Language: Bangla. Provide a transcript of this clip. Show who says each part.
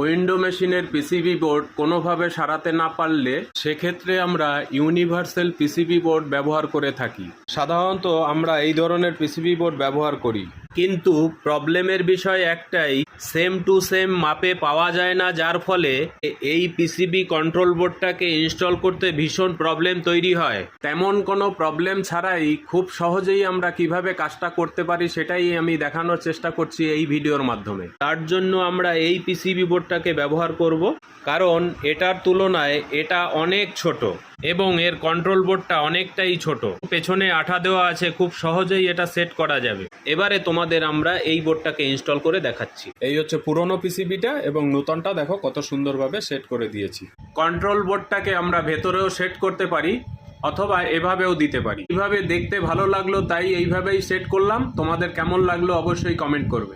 Speaker 1: উইন্ডো মেশিনের পিসিবি বোর্ড কোনোভাবে সারাতে না পারলে সেক্ষেত্রে আমরা ইউনিভার্সাল পিসিবি বোর্ড ব্যবহার করে থাকি। সাধারণত আমরা এই ধরনের পিসিবি বোর্ড ব্যবহার করি, কিন্তু প্রবলেমের বিষয় একটাই, সেম টু সেম মাপে পাওয়া যায় না, যার ফলে এই পিসিবি কন্ট্রোল বোর্ডটাকে ইনস্টল করতে ভীষণ প্রবলেম তৈরি হয়। তেমন কোনো প্রবলেম ছাড়াই খুব সহজেই আমরা কিভাবে কাজটা করতে পারি সেটাই আমি দেখানোর চেষ্টা করছি এই ভিডিওর মাধ্যমে। তার জন্য আমরা এই পিসিবি বোর্ডটাকে ব্যবহার করব, কারণ এটার তুলনায় এটা অনেক ছোট এবং এর কন্ট্রোল বোর্ডটা অনেকটাই ছোট। পেছনে আঠা দেওয়া আছে, খুব সহজেই এটা সেট করা যাবে। এবারে তোমাদের আমরা এই বোর্ডটাকে ইনস্টল করে দেখাচ্ছি। এই হচ্ছে পুরনো পিসিবিটা এবং নতুনটা দেখো কত সুন্দরভাবে সেট করে দিয়েছি। কন্ট্রোল বোর্ডটাকে আমরা ভেতরেও সেট করতে পারি অথবা এভাবেও দিতে পারি। এইভাবে দেখতে ভালো লাগলো তাই এইভাবেই সেট করলাম। তোমাদের কেমন লাগলো অবশ্যই কমেন্ট করবে।